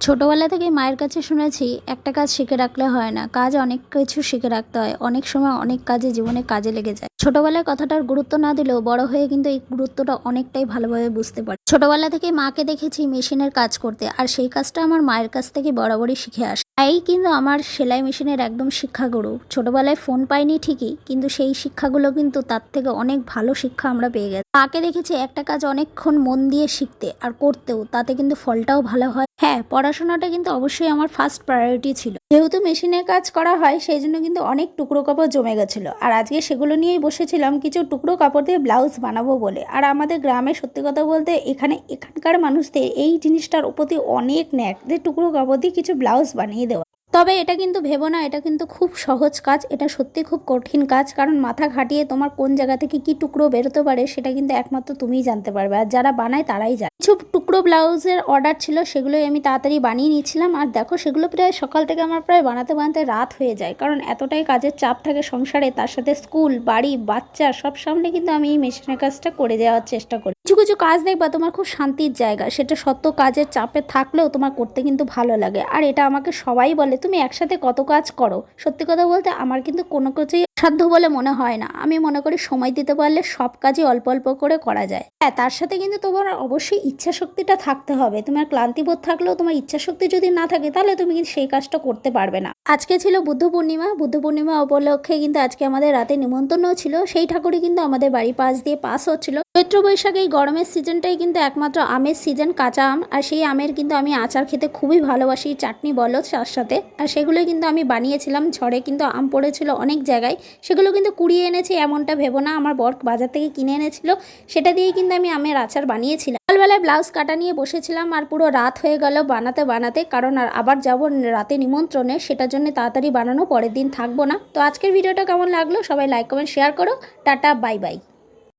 ছোটবেলা থেকে মায়ের কাছে শুনেছি একটা কাজ শিখে রাখলে হয় না, কাজ অনেক কিছু শিখে রাখতে হয়। অনেক সময় অনেক কাজে জীবনে কাজে লেগে যায়। ছোটবেলায় কথাটার গুরুত্ব না দিলেও বড় হয়ে কিন্তু এই গুরুত্বটা অনেকটাই ভালোভাবে বুঝতে পারি। ছোটবেলা থেকে মাকে দেখেছি মেশিনের কাজ করতে, আর সেই কাজটা আমার মায়ের কাছ থেকে বরাবরই শিখে আসে। এই কিন্তু আমার সেলাই মেশিনের একদম শিক্ষাগুরু। ছোটবেলায় ফোন পাইনি ঠিকই, কিন্তু সেই শিক্ষাগুলো কিন্তু তার থেকে অনেক ভালো শিক্ষা আমরা পেয়ে গেছি। মাকে দেখেছি একটা কাজ অনেকক্ষণ মন দিয়ে শিখতে আর করতেও, তাতে কিন্তু ফলটাও ভালো হয়। হ্যাঁ, পড়াশোনাটা কিন্তু অবশ্যই আমার ফার্স্ট প্রায়োরিটি ছিল। যেহেতু মেশিনের কাজ করা হয়, সেই জন্য কিন্তু অনেক টুকরো কাপড় জমে গেছিলো, আর আজকে সেগুলো নিয়েই বসেছিলাম কিছু টুকরো কাপড় দিয়ে ব্লাউজ বানাবো বলে। আর আমাদের গ্রামে সত্যি কথা বলতে এখানকার মানুষদের এই জিনিসটার প্রতি অনেক ন্যাক, যে টুকরো কাপড় দিয়ে কিছু ব্লাউজ বানিয়ে দেওয়া। তবে এটা কিন্তু ভেবো না এটা কিন্তু খুব সহজ কাজ, এটা সত্যি খুব কঠিন কাজ। কারণ মাথা খাটিয়ে তোমার কোন জায়গা থেকে কি টুকরো বেরোতে পারে সেটা কিন্তু একমাত্র তুমিই জানতে পারবে, আর যারা বানায় তারাই জানে। কিছু টুকরো ব্লাউজের অর্ডার ছিল, সেগুলোই আমি তাড়াতাড়ি বানিয়ে নিয়েছিলাম। আর দেখো, সেগুলো প্রায় সকাল থেকে আমার প্রায় বানাতে বানাতে রাত হয়ে যায়, কারণ এতটাই কাজের চাপ থাকে সংসারে, তার সাথে স্কুল, বাড়ি, বাচ্চা সব সামনে কিন্তু আমি এই মেশিনের কাজটা করে দেওয়ার চেষ্টা করি। কিছু কিছু কাজ দেখবা তোমার খুব শান্তির জায়গা, সেটা সত্য কাজের চাপে থাকলেও তোমার করতে কিন্তু ভালো লাগে। আর এটা আমাকে সবাই বলে, তুমি একসাথে কত কাজ করো। সত্যি কথা বলতে আমার কিন্তু কোনো কিছুই সাধ্য বলে মনে হয় না। আমি মনে করি সময় দিতে পারলে সব কাজই অল্প অল্প করে করা যায়। হ্যাঁ, তার সাথে কিন্তু তোমার অবশ্যই ইচ্ছা শক্তিটা থাকতে হবে। তোমার ক্লান্তিবোধ থাকলেও তোমার ইচ্ছা শক্তি যদি না থাকে, তাহলে তুমি কিন্তু সেই কাজটা করতে পারবে না। আজকে ছিল বুদ্ধ পূর্ণিমা। বুদ্ধ পূর্ণিমা উপলক্ষে কিন্তু আজকে আমাদের রাতে নিমন্ত্রণও ছিল। সেই ঠাকুরই কিন্তু আমাদের বাড়ির পাশ দিয়ে পাস হচ্ছিল। চৈত্র বৈশাখে এই গরমের সিজনটাই কিন্তু একমাত্র আমের সিজন, কাঁচা আম। আর সেই আমের কিন্তু আমি আচার খেতে খুবই ভালোবাসি, চাটনি বলো তার সাথে। আর সেগুলোই কিন্তু আমি বানিয়েছিলাম। ঝড়ে কিন্তু আম পড়েছিল অনেক জায়গায়, সেগুলো কিন্তু কুড়িয়ে এনেছি এমনটা ভেবো না। আমার বর বাজার থেকে কিনে এনেছিল, সেটা দিয়েই কিন্তু আমি আমের আচার বানিয়েছিলাম। সকালবেলায় ব্লাউজ কাটা নিয়ে বসেছিলাম, আর পুরো রাত হয়ে গেল বানাতে বানাতে, কারণ আর আবার যাবো রাতে নিমন্ত্রণে, সেটার জন্য তাড়াতাড়ি বানানো, পরের দিন থাকবো না। তো আজকের ভিডিওটা কেমন লাগলো সবাই লাইক কমেন্ট শেয়ার করো। Tata, bye bye.